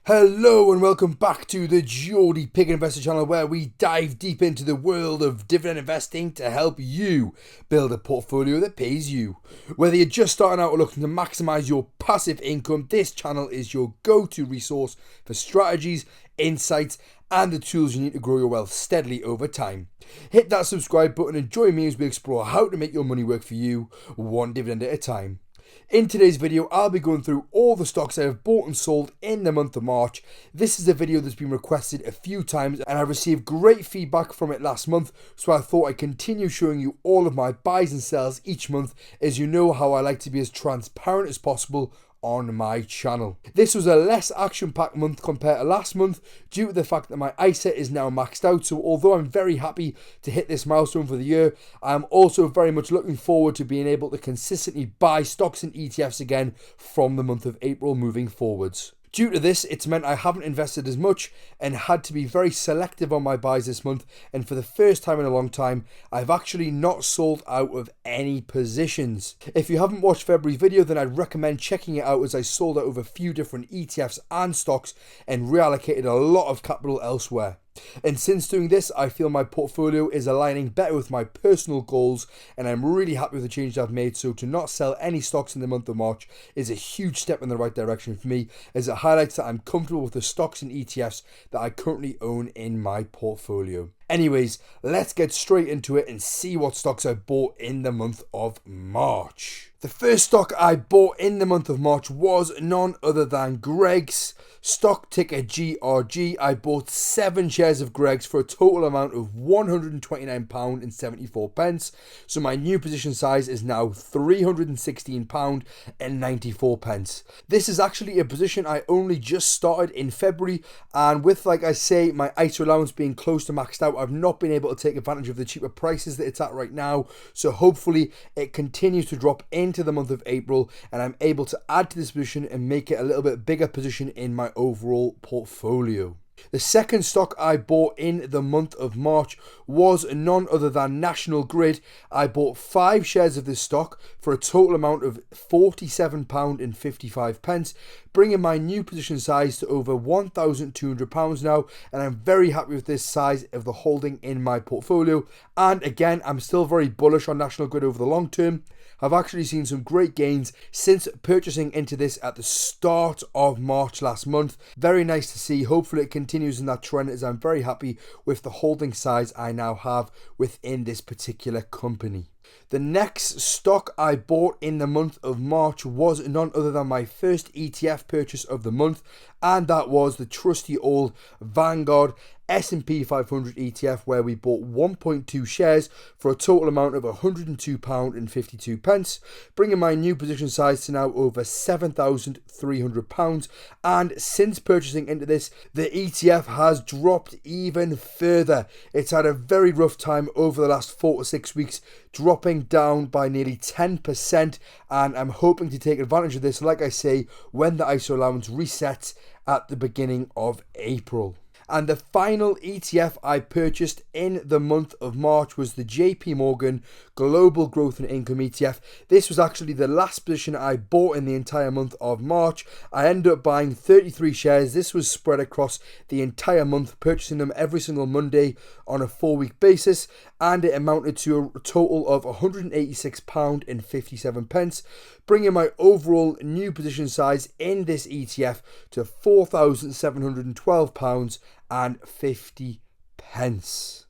Hello and welcome back to the Geordie Pig Investor channel, where we dive deep into the world of dividend investing to help you build a portfolio that pays you. Whether you're just starting out or looking to maximize your passive income, this channel is your go-to resource for strategies, insights and the tools you need to grow your wealth steadily over time. Hit that subscribe button and join me as we explore how to make your money work for you, one dividend at a time. In today's video, I'll be going through all the stocks I have bought and sold in the month of March. This is a video that's been requested a few times and I received great feedback from it last month, so I thought I'd continue showing you all of my buys and sells each month, as you know how I like to be as transparent as possible on my channel. This was a less action-packed month compared to last month due to the fact that my ISA is now maxed out, so although I'm very happy to hit this milestone for the year, I'm also very much looking forward to being able to consistently buy stocks and ETFs again from the month of April moving forwards. Due to this, it's meant I haven't invested as much and had to be very selective on my buys this month, and for the first time in a long time, I've actually not sold out of any positions. If you haven't watched February's video, then I'd recommend checking it out, as I sold out of a few different ETFs and stocks and reallocated a lot of capital elsewhere. And since doing this, I feel my portfolio is aligning better with my personal goals, and I'm really happy with the change I've made. So to not sell any stocks in the month of March is a huge step in the right direction for me, as it highlights that I'm comfortable with the stocks and ETFs that I currently own in my portfolio. Anyways, let's get straight into it and see what stocks I bought in the month of March. The first stock I bought in the month of March was none other than Greggs, stock ticker GRG. I bought 7 shares of Greggs for a total amount of £129.74. So my new position size is now £316.94. This is actually a position I only just started in February, and with, like I say, my ISA allowance being close to maxed out, I've not been able to take advantage of the cheaper prices that it's at right now. So hopefully it continues to drop into the month of April and I'm able to add to this position and make it a little bit bigger position in my overall portfolio. The second stock I bought in the month of March was none other than National Grid. I bought 5 shares of this stock for a total amount of £47.55, bringing my new position size to over £1,200 now, and I'm very happy with this size of the holding in my portfolio. And again, I'm still very bullish on National Grid over the long term. I've actually seen some great gains since purchasing into this at the start of March last month. Very nice to see. Hopefully it continues in that trend, as I'm very happy with the holding size I now have within this particular company. The next stock I bought in the month of March was none other than my first ETF purchase of the month, and that was the trusty old Vanguard S&P 500 ETF, where we bought 1.2 shares for a total amount of £102.52, bringing my new position size to now over £7,300. And since purchasing into this, the ETF has dropped even further. It's had a very rough time over the last 4 to 6 weeks, dropping down by nearly 10%, and I'm hoping to take advantage of this, like I say, when the ISA allowance resets at the beginning of April. And the final ETF I purchased in the month of March was the JP Morgan Global Growth and Income ETF. This was actually the last position I bought in the entire month of March. I ended up buying 33 shares. This was spread across the entire month, purchasing them every single Monday on a 4-week basis, and it amounted to a total of £186.57, bringing my overall new position size in this ETF to £4,712.50.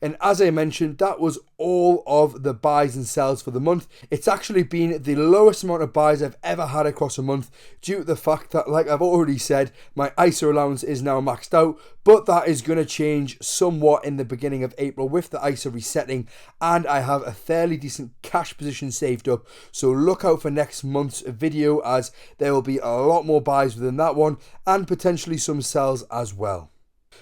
And as I mentioned, that was all of the buys and sells for the month. It's actually been the lowest amount of buys I've ever had across a month, due to the fact that, like I've already said, my ISA allowance is now maxed out, but that is going to change somewhat in the beginning of April with the ISA resetting, and I have a fairly decent cash position saved up. So look out for next month's video, as there will be a lot more buys within that one and potentially some sells as well.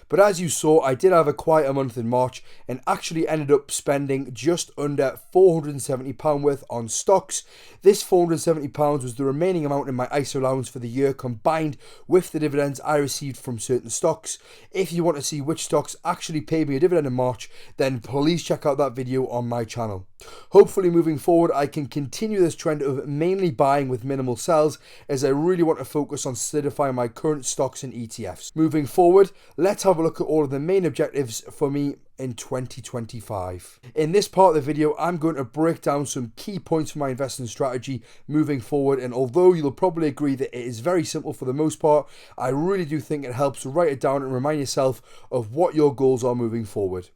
But as you saw, I did have a quieter month in March and actually ended up spending just under £470 worth on stocks. This £470 was the remaining amount in my ISA allowance for the year, combined with the dividends I received from certain stocks. If you want to see which stocks actually paid me a dividend in March, then please check out that video on my channel. Hopefully moving forward, I can continue this trend of mainly buying with minimal sells, as I really want to focus on solidifying my current stocks and ETFs. Moving forward, let's have a look at all of the main objectives for me in 2025. In this part of the video, I'm going to break down some key points for my investment strategy moving forward, and although you'll probably agree that it is very simple for the most part, I really do think it helps to write it down and remind yourself of what your goals are moving forward.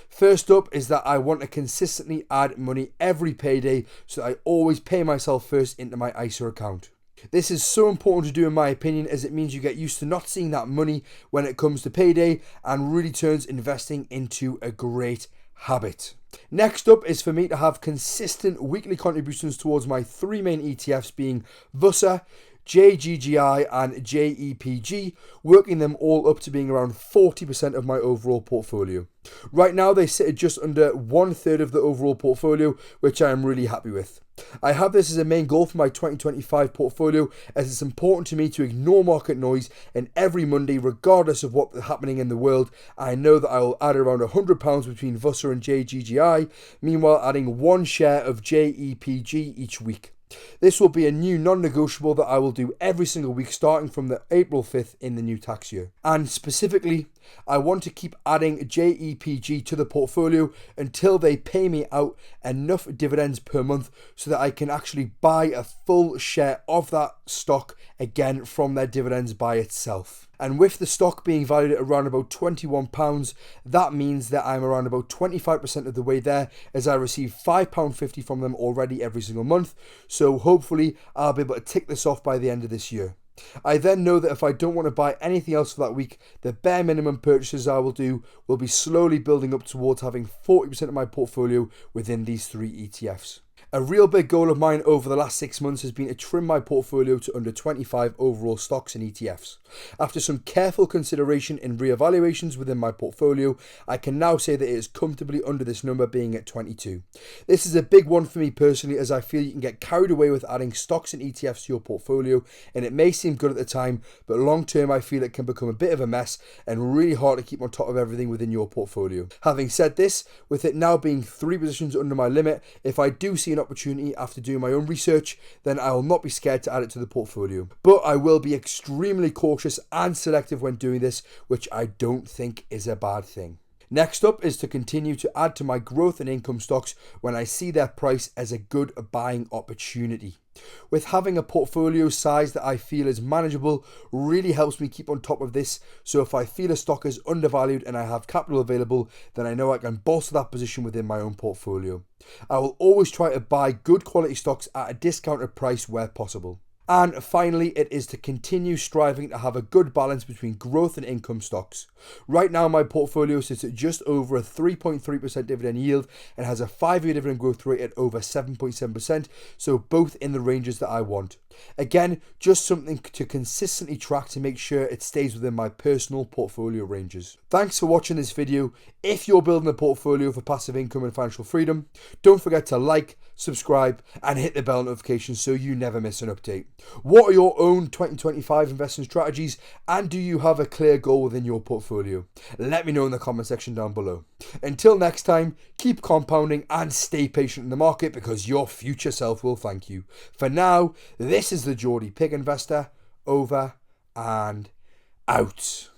First up is that I want to consistently add money every payday, so that I always pay myself first into my ISA account. This is so important to do in my opinion, as it means you get used to not seeing that money when it comes to payday and really turns investing into a great habit. Next up is for me to have consistent weekly contributions towards my three main ETFs, being VUSA, JGGI and JEPG, working them all up to being around 40% of my overall portfolio. Right now they sit at just under 1/3 of the overall portfolio, which I am really happy with. I have this as a main goal for my 2025 portfolio, as it's important to me to ignore market noise, and every Monday, regardless of what's happening in the world, I know that I will add around £100 between VUSA and JGGI, meanwhile adding one share of JEPG each week. This will be a new non-negotiable that I will do every single week starting from the April 5th in the new tax year. And specifically, I want to keep adding JEPG to the portfolio until they pay me out enough dividends per month so that I can actually buy a full share of that stock again from their dividends by itself. And with the stock being valued at around about £21, that means that I'm around about 25% of the way there, as I receive £5.50 from them already every single month. So hopefully I'll be able to tick this off by the end of this year. I then know that if I don't want to buy anything else for that week, the bare minimum purchases I will do will be slowly building up towards having 40% of my portfolio within these three ETFs. A real big goal of mine over the last 6 months has been to trim my portfolio to under 25 overall stocks and ETFs. After some careful consideration and reevaluations within my portfolio, I can now say that it is comfortably under this number, being at 22. This is a big one for me personally, as I feel you can get carried away with adding stocks and ETFs to your portfolio, and it may seem good at the time, but long term I feel it can become a bit of a mess and really hard to keep on top of everything within your portfolio. Having said this, with it now being 3 positions under my limit, if I do see an opportunity after doing my own research, then I will not be scared to add it to the portfolio. But I will be extremely cautious and selective when doing this, which I don't think is a bad thing. Next up is to continue to add to my growth and income stocks when I see their price as a good buying opportunity. With having a portfolio size that I feel is manageable really helps me keep on top of this, so if I feel a stock is undervalued and I have capital available, then I know I can bolster that position within my own portfolio. I will always try to buy good quality stocks at a discounted price where possible. And finally, it is to continue striving to have a good balance between growth and income stocks. Right now, my portfolio sits at just over a 3.3% dividend yield and has a 5-year dividend growth rate at over 7.7%, so both in the ranges that I want. Again, just something to consistently track to make sure it stays within my personal portfolio ranges. Thanks for watching this video. If you're building a portfolio for passive income and financial freedom, don't forget to like, subscribe and hit the bell notification so you never miss an update. What are your own 2025 investment strategies, and do you have a clear goal within your portfolio? Let me know in the comment section down below. Until next time, keep compounding and stay patient in the market, because your future self will thank you. For now, this is the Geordie Pig Investor, over and out.